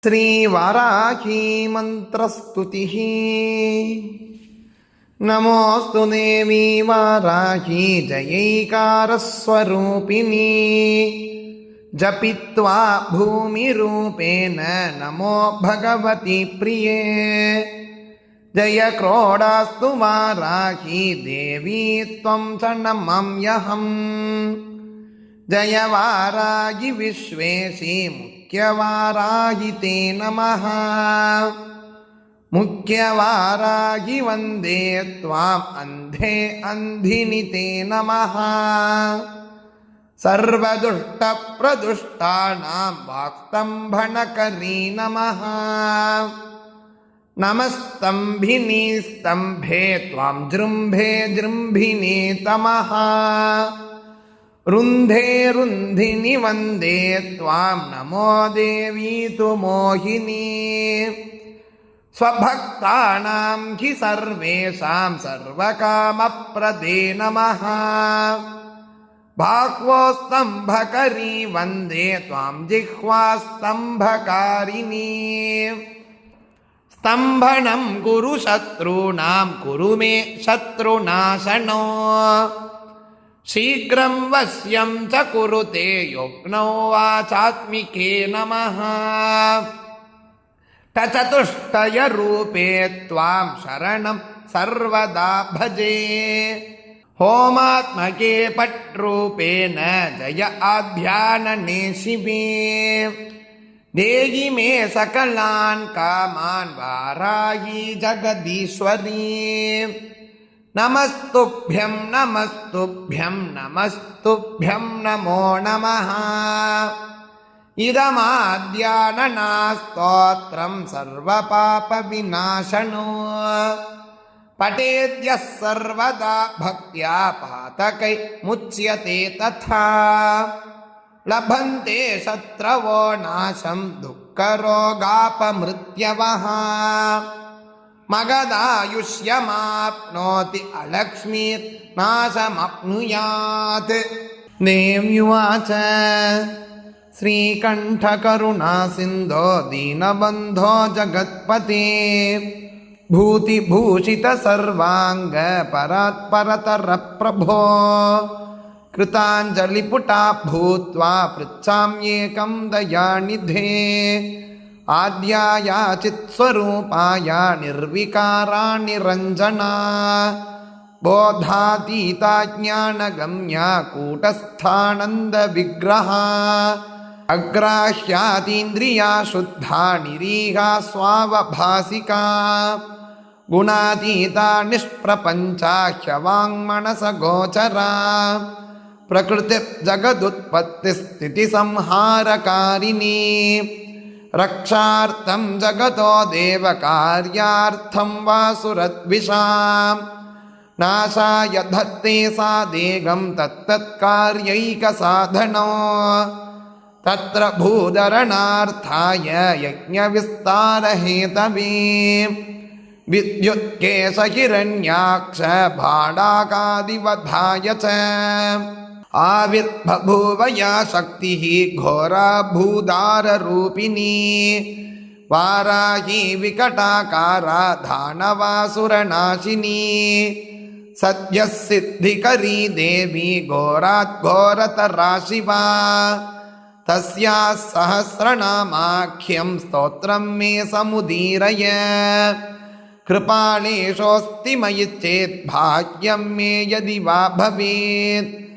श्रीवाराही मंत्रस्तुतिः। नमोऽस्तु देवी वाराही जयैकारस्वरूपिणी। जपित्वा भूमिरूपेण नमो भगवती प्रिये। जय क्रोडास्तु वाराही देवी त्वं शरणमम्यहम्। जय वाराही विश्वेशी मुख्यवाराही ते नमः। मुख्यवाराही वन्दे त्वाम् अन्धे अन्धिनि ते नमः। सर्वदुष्टप्रदुष्टानां वाक्स्तम्भनकरी नमः। नमस्तम्भिनी स्तम्भे त्वां जृम्भे जृम्भिने तमः। रुन्धे रुन्धिनि वन्दे त्वां नमो देवी तु मोहिनी। स्वभक्तानां हि सर्वेषां सर्वकामप्रदे नमः। बाह्वोस्तम्भकरी वन्दे त्वां जिह्वास्तम्भकारिणी। स्तम्भनं कुरु शत्रूणां कुरु मे शत्रुनाशनो। शीघ्रं वश्यं च कुरुते योग्नौ वाचात्मिके नमः। तचतुष्टयरूपे त्वां शरणं सर्वदा भजे। होमात्मके पट्रूपेण जय आध्यानने शिवे। देहि मे सकलान् कामान् वाराही जगदीश्वरी। नमस्तुभ्यं नमस्तुभ्यं नमस्तुभ्यं नमो नमः। इदमाद्याननास्तोत्रं सर्वपापविनाशनो। पठेद्यः सर्वदा भक्त्या पातकै मुच्यते तथा। लभन्ते शत्रवो नाशं दुःखरोगापमृत्यवः। मगधायुष्यमाप्नोति अलक्ष्मीर्नाशमप्नुयात्। देव्युवाच श्रीकण्ठकरुणासिन्धो दीनबन्धो जगत्पते। भूतिभूषितसर्वाङ्ग परात्परतरप्रभो। कृताञ्जलिपुटा भूत्वा पृच्छाम्येकं दयानिधे। आद्याया चित्स्वरूपाया निर्विकारा निरञ्जना। बोधातीता ज्ञानगम्या कूटस्थानन्दविग्रहा। अग्राह्यातीन्द्रिया शुद्धा निरीहा स्वावभासिका। गुणातीता निष्प्रपञ्चा ह्यवाङ्मनसगोचरा। प्रकृतिर्जगदुत्पत्तिस्थितिसंहारकारिणी। रक्षार्थं जगतो देवकार्यार्थं वासुरद्विषां। नाशाय धत्ते सा देगं तत्तत्कार्यैकसाधनो। तत्र भूधरणार्थाय यज्ञविस्तारहेतवे। विद्युत्केशहिरण्याक्ष भाडाकादिवधाय च। आविर्बभूव या शक्तिः घोरा भूदाररूपिणी। वाराही विकटाकारा दानवासुरनाशिनी। सद्यः सिद्धिकरी देवी घोराद्घोरतरा शिवा। तस्याः सहस्रनामाख्यं स्तोत्रं मे समुदीरय। कृपालेशोऽस्ति मयि चेत् भाग्यं मे यदि वा भवेत्।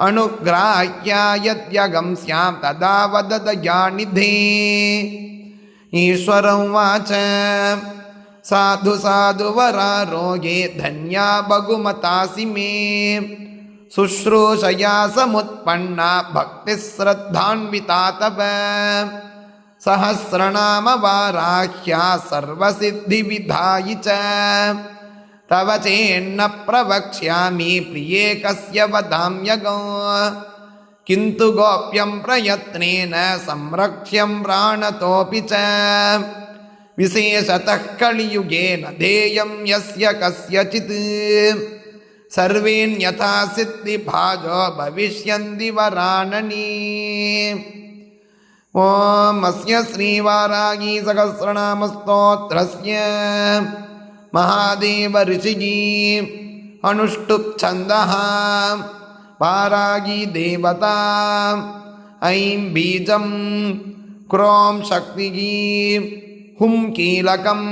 अनुग्राह्या यद्यगं स्यां तदा वद दयानिधे। ईश्वर उवाच साधु साधु वरारोगे धन्या बहुमतासि मे। शुश्रूषया समुत्पन्ना भक्तिः श्रद्धान्विता तव। सहस्रनाम वाराह्या सर्वसिद्धिविधायि च। तव चेन्न प्रवक्ष्यामि प्रिये कस्य वदाम्यगो। किन्तु गोप्यं प्रयत्नेन संरक्ष्यं प्राणतोऽपि च। विशेषतः कलियुगे न देयं यस्य कस्यचित्। सर्वेऽन्यथा सिद्धिभाजो भविष्यन्ति वराननी। ॐ अस्य श्रीवारागी सहस्रनामस्तोत्रस्य महादेव ऋषिगी अनुष्टुप् छन्दः वारागी देवता ऐं बीजं क्रों शक्तिगी हुं कीलकं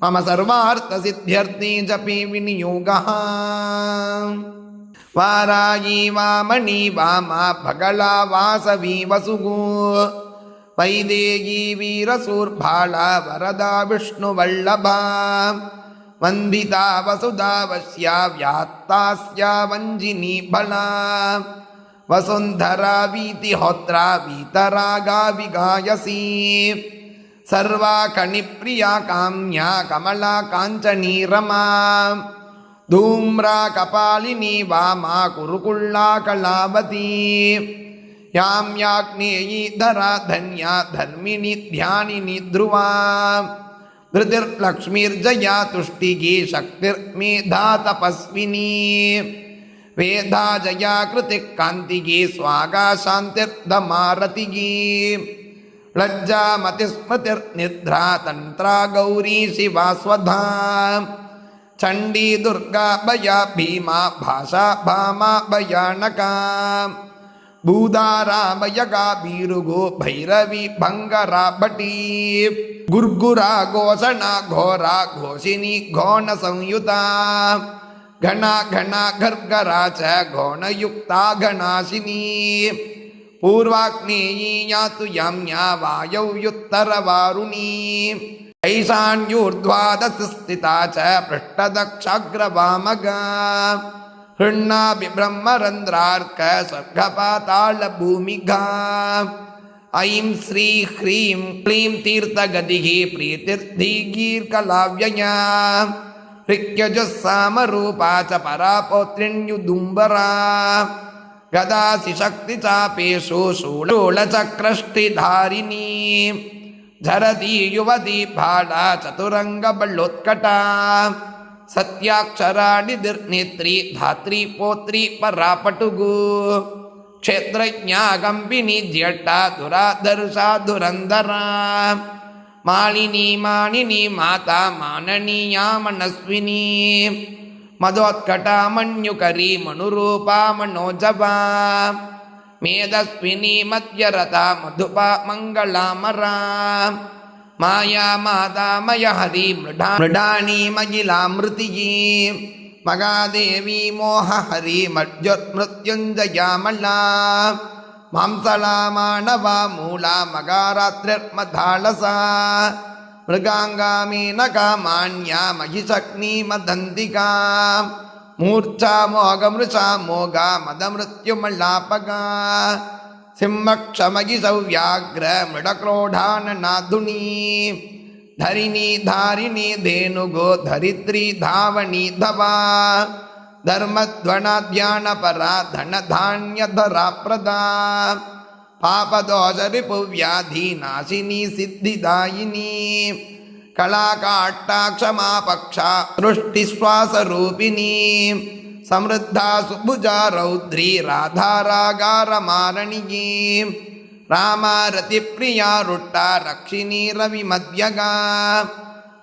मम सर्वार्थसिद्ध्यर्थे जपे विनियोगः वारागी वामनी वामा भगला वासवी वसुगो वैदेही वीरसूर्भाला वरदा विष्णुवल्लभा वन्दिता वसुधा वश्या व्यात्तास्या वञ्जिनी बला वसुन्धरा वीतिहोत्रा वीतरागा विगायसी सर्वा कणिप्रिया काम्या कमला काञ्चनी रमा धूम्रा कपालिनी वामा कुरुकुल्ला कलावती यां याग्नेयी धरा धन्या धर्मिणी ध्यानिनी ध्रुवा धृतिर्लक्ष्मीर्जया तुष्टिगी शक्तिर्मेधा तपस्विनी वेदा जया कृतिः कान्तिगी स्वागा शान्तिर्दमारतिगी लज्जा मतिस्मृतिर्निद्रा तन्त्रा गौरी शिवा स्वधा चंडी दुर्गा भया भीमा भाषा भामा भयानका भूदारा भयगा बीरुगो भैरवी भंगरा भटी गुर्गुरा घोषणा घोरा घोषिनी घोण संयुता घना घना घर्गरा च घोणयुक्ता घनाशिनी पूर्वाग्नेयी यातु याम्या वायव्युत्तरवारुणी ऐशान्योर्ध्वादशस्थिता च पृष्ठदक्षाग्रवामगा हृण्णाभिब्रह्मरन्ध्रार्क स्वर्गपातालभूमिगा ऐं श्री ह्रीं क्लीं तीर्थगतिः प्रीतिर्धिगीर्कलाव्यया ऋक्यजुस्सामरूपा च परापौत्रिण्युदुम्बरा गदासि शक्तिचापेषु शूलचक्रष्टिधारिणी झरती युवती भाला चतुरंगबलोत्कटा सत्याक्षराणि निर्नेत्री धात्री पौत्री परापटुगु क्षेत्रज्ञा गंभिनी ज्येष्ठा दुरादर्शा धुरंधरा मालिनी मानिनी माता माननीया मनस्विनी मदोत्कटा मन्युकरी मनुरूपा मनोजवा मेधस्विनी मध्यरथा मधुपा मंगलामरा माया माता मयहरी मृडानी महिलामृति मगादेवी मोहहरी मज्योत्मृत्युंजयामला मांसला मानवा मूला मगारात्रिर्मधालसा मृगांगा मेनका मान्या महिषग्नि मदंतिका मूर्छा मोगमृषा मोगा मदमृत्युमल्लापगा सिंहक्षमगिसव्याघ्र मृडक्रोढाननाधुनी धरिणी धारिणी धेनुगो धरित्री धावणी धवा धर्मध्वनाध्यानपरा धनधान्यधरा प्रदा पापदोषरिपुव्याधि नाशिनी सिद्धिदायिनी कलाकाट्टाक्षमापक्षा सृष्टिश्वासरूपिणी समृद्धा सुभुजा रौद्री राधारागारमारणिगी रामारतिप्रिया रुट्टा रक्षिणी रविमध्यगा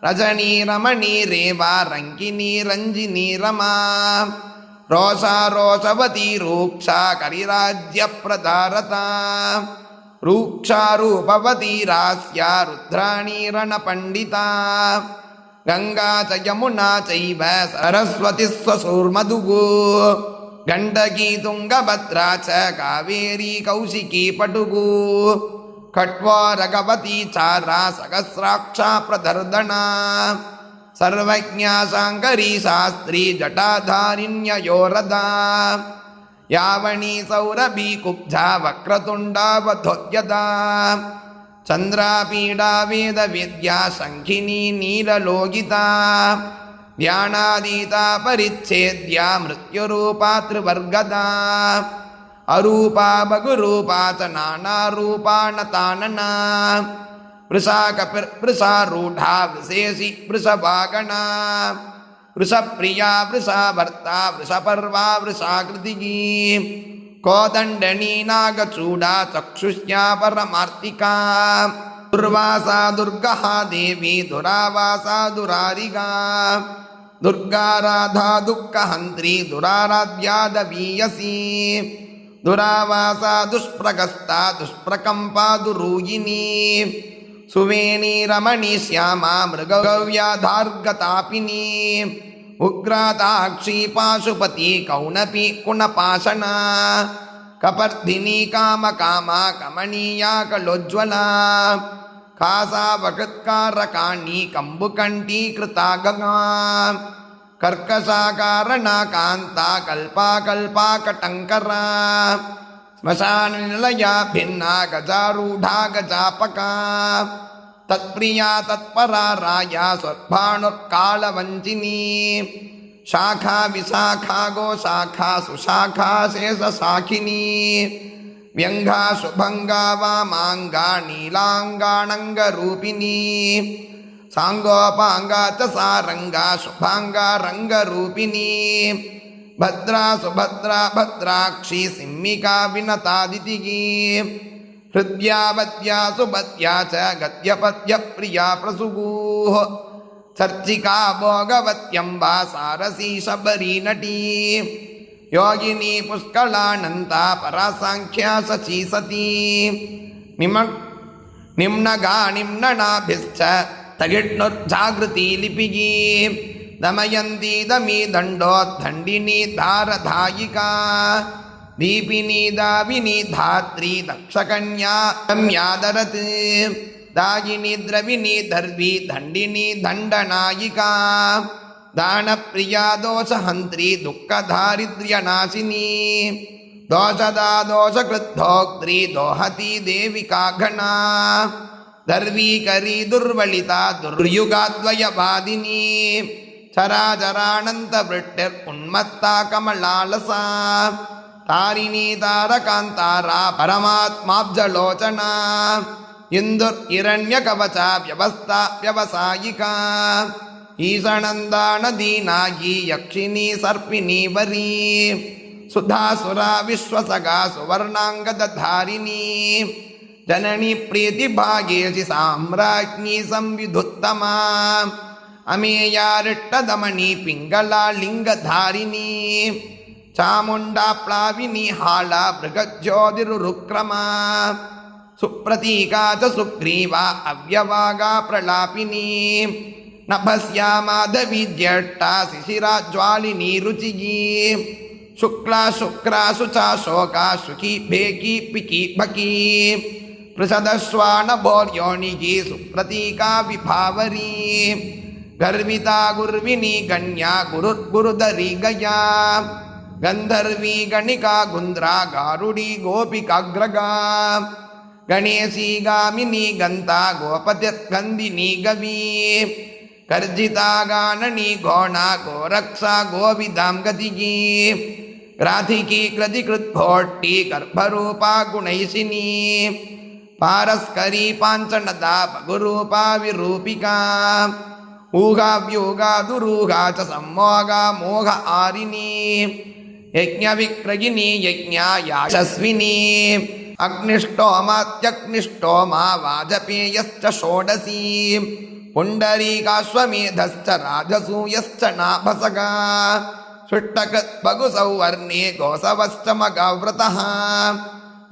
रजनी रमणी रेवा रंकिनी रंजिनी रमा रोषा रोषवती रूक्षा करिराज्यप्रदारता रूक्षा रूपवती रास्या रुद्राणी रणपंडिता गंगा च यमुना चैव सरस्वती स्वसूर्मधुगो गंडकी तुंगभद्रा च कावेरी कौशिकी पटुगो खट्वा रगवती चारा सहस्राक्षा प्रदर्दना सर्वज्ञा शांकरी शास्त्री जटाधारिण्ययोरदा यावणी सौरभी कुब्जा वक्रतुंडावधोद्यता चंद्रापीडा वेद विद्या शंखिनी नीललोकिता ध्यानादीता परिच्छेद्या मृत्युरूपा त्रिवर्गदा अरूपा बहुरूपा च नानारूपा नतानना वृषा कपिर्वृषारूढ़ा वृषेशि वृषभागणा वृषप्रिया वृषाभर्ता वृषपर्वा वृषाकृतिगी ಕೋದಂಡಣಿ ನಾಗಚೂಡ ಚಕ್ಷುಷ್ಯಾ ಪರಮಾರ್ತಿಕಾ ದುರ್ವಾಸಾ ದುರ್ಗಾ ದೇವಿ ದುರಾವಾಸಾ ದುರಾರಿಗಾ ದುರ್ಗಾರಾಧಾ ದುಃಖಹಂತ್ರಿ ದುರಾರಾಧ್ಯಾದವೀಯಸಿ ದುರಾವಾಸಾ ದುಷ್ಪ್ರಗಸ್ತಾ ದುಷ್ಪ್ರಕಂಪಾ ದುರೂಯಿನಿ ಸುವೇಣಿ ರಮಣಿ ಶ್ಯಾಮ ಮೃಗವ್ಯಾಧಾರ್ಗತಾಪಿನಿ ಉಗ್ರಾತಾಕ್ಷಿ ಪಾಶುಪತಿ ಕೌನಪಿ ಕುಣಪಾಷಣ ಕಪರ್ಧಿನಿ ಕಾಮ ಕಾಮ ಕಮಣೀಯ ಕಲೋಜ್ವಲ ಕಾಸಾವಕತ್ಕಾರಕಾಣಿ ಕಂಬುಕಂಠೀ ಕೃತಾಗಗಾ ಕರ್ಕಶಾಕಾರಣ ಕಾಂತ ಕಲ್ಪಾ ಕಲ್ಪಾ ಕಟಂಕರ ಸ್ಮಶಾನ ನಿಲಯ ಭಿನ್ನ ಗಜಾರೂಢಾ ಗಜಾಪಕಾ ತತ್ಪ್ರಿಯಾ ತತ್ಪರಾರಾಯ ಸ್ವರ್ಭಾಣುರ್ಕಾಳವಂಚಿನಿ ಶಾಖಾ ವಿಶಾಖಾ ಗೋಶಾಖಾ ಸುಶಾಖಾ ಶೇಷಶಾಖಿನಿ ವ್ಯಂಗಾ ಶುಭಂಗಾ ವಾಮಾಂಗಾ ನೀಲಾಂಗಾಣಂಗರೂಪಿಣಿ ಸಾಂಗೋಪಾಂಗಾ ಚ ಸಾರಂಗಾ ಶುಭಾಂಗಾ ರಂಗರೂಪಿಣಿ ಭದ್ರಾ ಸುಭದ್ರಾ ಭದ್ರಾಕ್ಷಿ ಸಿಂಹಿಕಾ ವಿನತಾದಿತಿಗಿ ಹೃದ್ಯಾ ವದ್ಯಾ ಸುಭದ್ಯಾ ಚ ಗದ್ಯಪದ್ಯ ಪ್ರಿಯಾ ಪ್ರಸುಗೂಃ ಚರ್ಚಿಕಾ ಭೋಗವತ್ಯಂಬಾ ಸಾರಸಿ ಶಬರಿ ನಟಿ ಯೋಗಿನಿ ಪುಷ್ಕಳಾನಂತ ಪರಾಸಾಂಖ್ಯಾ ಸಚಿ ಸತಿ ನಿಮ್ನಗಾ ನಿಮ್ನನಾಭಿಶ್ಚ ತಗಿಡ್ನುರ್ಜಾಗೃತಿ ಲಿಪಿಗಿ ದಮಯಂತಿ ದಮಿ ದಂಡೋದ್ದಂಡಿನಿ ಧಾರಧಾಯಿಕಾ ದೀಪಿನಿ ದಾವಿನಿ ಧಾತ್ರಿ ದಕ್ಷಕನ್ಯಾ ರಮ್ಯಾದರತ್ दायिनी द्रविनी दर्वी दंडिनी दंडनायिका दानप्रिया दोषहंत्री दुःखदारिद्र्यनाशिनी दोषदा दोषकृद्धोक्त्री दोहती देविका घना दर्वीकरी दुर्वलिता दुर्युगाद्वयवादिनी चराचरानन्तवृष्टिर्उन्मत्ता कमलालसा तारिणी तारकान्तारा परमात्माब्जलोचना इंदुर्हिरण्यकवच व्यवस्था व्यवसायिका ईशनन्दानदीनायी यक्षिणी सर्पिणी वरी सुधासुरा विश्वसगा सुवर्णांगदधारिणी जननी प्रीतिभागेशि साम्राज्ञी संविधुत्तमा अमेया रिट्टदमनी पिंगला लिंगधारिणी चामुंडा प्लाविनी हाला बृहज्योतिरुक्रमा सुप्रतीका च सुग्रीवा अव्यवागा प्रलापिनी नभस्या माधवी ज्येष्ठा शिशिरा ज्वालिनी रुचिगी शुक्ला शुक्रा शुचा शोका शुकी भेकी पिकी भकी पृषदश्वान भोर्योनिगी सुप्रतीका विभावरी गर्विता गुर्विनी गण्या गुरुर्गुरुदरी गया गंधर्वी गणिका गुंद्रा गारुडी गोपिकाग्रगा गणेशी गामिनी गंता गोपतिर्गंधिनी गवी कर्जिता गाननी घोणा गोरक्षा गोविदां गतिगी राधिकी कृतिकृद्घोट्टी गर्भरूपा गुणैशिनी पारस्करी पांचनदा भगुरूपा विरूपिका ऊहाव्यूगा दुरूहा च सम्मोगा मोह आरिणी यज्ञविक्रयिनी यज्ञा यशस्विनी अग्निष्टोमात्यग्निष्टोमा वाजपेयश्च षोडशी पुण्डरीकाश्वमेधश्च राजसूयश्च नाभसगा शुट्टकृद्भगुसौवर्णे गोसवश्च मगाव्रतः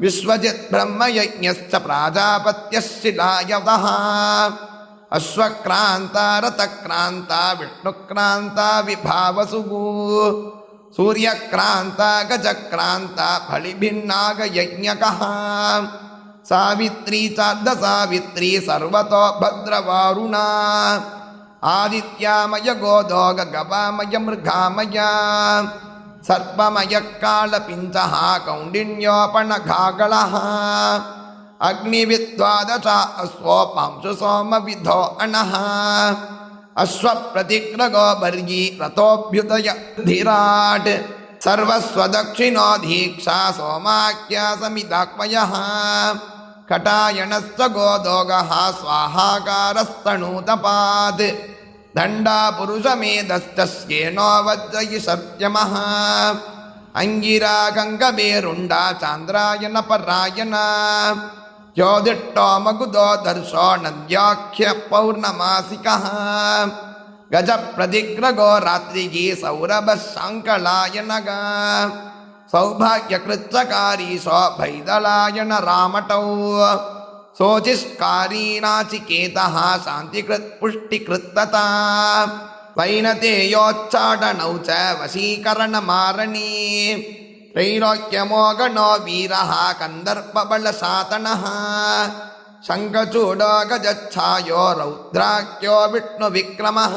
विश्वजित् ब्रह्मयज्ञश्च प्राजापत्यः शिलायवः अश्वक्रान्ता रथक्रान्ता विष्णुक्रान्ता विभावसुगु सूर्यक्रांता गजक्रांता फलिभिन्नागयज्ञकः सावित्री चार्धसावित्री सर्वतो भद्रवारुणा आदित्यामय गोदोग गवामय मृगामय सर्पमय कालपिञ्चः कौण्डिन्योपनघागलः अग्निविद्वादशा अश्वोपांशु सोमविधो अनः अश्वप्रतिग्रगो बर्गी रथोऽभ्युदय धीराट् सर्वस्वदक्षिणो दीक्षा सोमाख्या समिदाक्वयः कटायनश्च गोदोगः स्वाहाकारस्तनूतपात् दण्डा पुरुषमेधश्च श्येनो वज्रयिषर्त्यमः ಅಂಗಿರಾ ಗಂಗಬೇರುಂಡ ಚಾಂದ್ರಾಯಣ ಪರಾಯಣ ಯೋದಿಟ್ಟೋ ಮಗುದೋ ದರ್ಶೋ ನದ್ಯಾಖ್ಯ ಪೌರ್ಣಮಾಸಿಕಃ ಗಜ ಪ್ರದಿಗ್ರಗೋ ರಾತ್ರಿಗಿ ಸೌರಭ ಶಾಂಕಲಾಯನಗ ಸೌಭಾಗ್ಯಕೃಚ್ಛಕಾರಿ ಭೈದಲಾಯನ ರಾಮಟೌ ಶೋಚಿಷ್ಕಾರಿ ನಾಚಿಕೇತಃ ಶಾಂತಿಕೃತ್ ಪುಷ್ಟಿಕೃತ್ತತಾ ವೈನತೇಯೋಚ್ಚಾಟನೌ ಚ ವಶೀಕರಣ ಮಾರಣಿ ತ್ರೈಲೋಕ್ಯಮೋಗಣೋ ವೀರಃ ಕಂದರ್ಪಬಲಶಾತನಃ ಶಂಖಚೂಡೋ ಗಜಚ್ಛಾಯೋ ರೌದ್ರಾಖ್ಯೋ ವಿಷ್ಣು ವಿಕ್ರಮಃ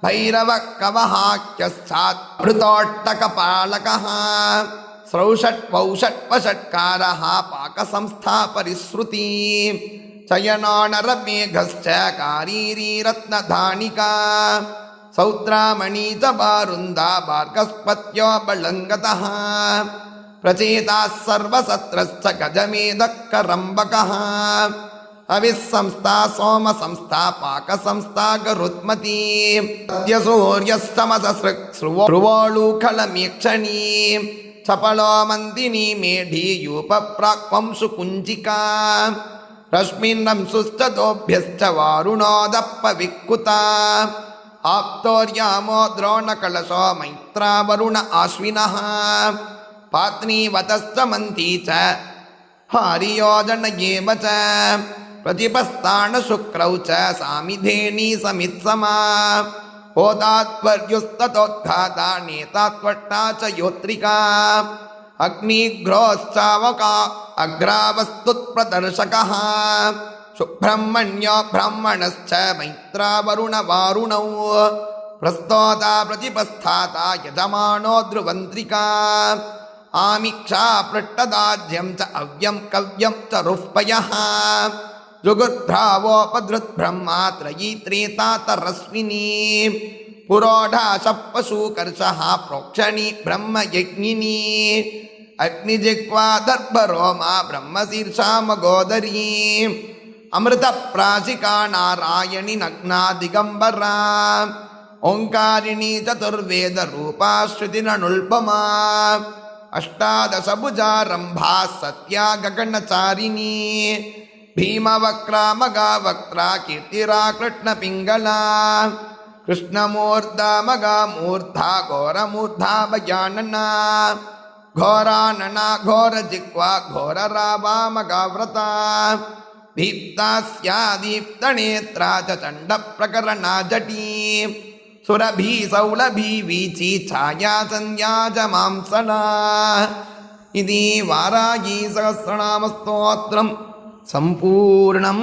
ಭೈರವ ಕವಹಾಖ್ಯಶ್ಚಾತ್ ಮೃತೋಟ್ಟಕಪಾಲಕಃ ಸ್ರೌಷಟ್ವೌಷಟ್ವಷಟ್ಕಾರಃ ಪಾಕಸಂಸ್ಥಾ ಪರಿಸೃತಿ ಶಯನಾನರಮೇಘಶ್ಚ ಕಾರೀರೀ ರತ್ನಧಾನಿಕಾ ಸೌದ್ರಾಮಣಿ ಚ ಬಾರುಂದಾ ಭಾರ್ಗಸ್ಪತ್ಯೋ ಬಳಂಗತಃ ಪ್ರಚೇತಾಃ ಸರ್ವಸತ್ರಶ್ಚ ಗಜಮೇಧಕ್ಕರಂಬಕಃ ಅವಿಸ್ಸಂಸ್ಥಾ ಸೋಮಸಂಸ್ಥಾ ಪಾಕಸಂಸ್ಥಾ ಗರುತ್ಮತಿ ಸದ್ಯ ಸೂರ್ಯಸ್ತಮಸೃವೋಳೂಖಲಮೇಕ್ಷಣೀ ಚಪಳೋ ಮಂದಿನಿ ಮೇಢೀಯೂಪ ಪ್ರಾಕ್ವಂಶು ಕುಂಜಿಕಾ ರಶ್ಮಿನ್ನಂಸುಶ್ಚತೋಭ್ಯಶ್ಚ ವಾರುಣೋದಪ್ಪ ವಿಕ್ಕುತಾ ಆಪ್ತೋರ್ಯಾಮೋ ದ್ರೋಣಕಳಶೋ ಮೈತ್ರಾ ವರುಣ ಆಶ್ವಿನಃ ಪಾತ್ನೀವತಶ್ಚ ಮಂತೀ ಚ ಹಾರಿಯೋಜನಯೇವ ಚ ಪ್ರತಿಪಸ್ಥಾನ ಶುಕ್ರೌ ಚ ಸಾಮಿಧೇನಿ ಸಮಿತ್ಸಮಾ ಹೋತಾತ್ಪರ್ಯುಸ್ತತೋದ್ಘಾತ ನೇತಾತ್ವಟ್ಟಾ ಚ ಯೋತ್ರಿಕಾ ಅಗ್ನಿಗ್ರೋಶ್ಚಾವಕಾ ಅಗ್ರಾವಸ್ತುತ್ಪ್ರದರ್ಶಕಃ ಸುಬ್ರಹ್ಮಣ್ಯೋ ಬ್ರಾಹ್ಮಣಶ್ಚ ಮೈತ್ರಾ ವರುಣ ವಾರುಣೌ ಪ್ರಸ್ತೋತಾ ಪ್ರತಿಪಸ್ಥಾತ ಯಜಮಾನೋ ಧ್ರುವಂತ್ರಿಕಾ ಆಮಿಕ್ಷಾ ಪೃಟ್ಟದಾಜ್ಯಂ ಚ ಅವ್ಯಂ ಕವ್ಯಂ ಚ ರುಹ್ಪಯಃ ಜುಗುರ್ಭ್ರಾವೋಪಧೃತ್ಬ್ರಹ್ಮ ತ್ರಯೀ ತ್ರೇತಾ ತರಸ್ವಿನಿ ಪುರೋಢಾಶಃ ಪಶೂಕರ್ಷಃ ಪ್ರೋಕ್ಷಣಿ ಬ್ರಹ್ಮಯಜ್ಞಿನಿ ಅಗ್ನಿಜಿಹ್ವಾ ದರ್ಭರೋಮಾ ಬ್ರಹ್ಮಶೀರ್ಷಾ ಮಗೋದರೀ ಅಮೃತ ಪ್ರಾಶಿಕಾ ನಾರಾಯಣಿ ನಗ್ನಾ ದಿಗಂಬರಾ ಓಂಕಾರಿಣಿ ಚತುರ್ವೇದ ರೂಪಾ ಶ್ರುತಿನನುಲ್ಪಮಾ ಅಷ್ಟಾದಶಭುಜಾರಂಭಾ ಸತ್ಯಾ ಗಗನಚಾರಿಣೀ ಭೀಮವಕ್ರಾ ಮಗಾವಕ್ತ್ರಾ ಕೀರ್ತಿರಾ ಕೃಷ್ಣಪಿಂಗಲಾ ಕೃಷ್ಣಮೂರ್ಧಾ ಮಗಾಮೂರ್ಧಾ ಘೋರಮೂರ್ಧಾ ಭಜಾನನಾ ಘೋರಾನನಾ ಘೋರಜಿಹ್ವಾ ಘೋರರಾವಾ ಮಗಾವ್ರತಾ ದೀಪ್ತಾಸ್ಯಾ ದೀಪ್ತನೇತ್ರಾ ಚ ಚಂಡಪ್ರಕರಣಾ ಜಟೀ ಸುರಭಿ ಸೌಲಭಿ ವೀಚಿ ಛಾಯಾ ಸಂಧ್ಯಾಜ ಮಾಂಸಲಾ ಇದಿ ವಾರಾಹಿ ಸಹಸ್ರನಾಮ ಸ್ತೋತ್ರಂ ಸಂಪೂರ್ಣಂ.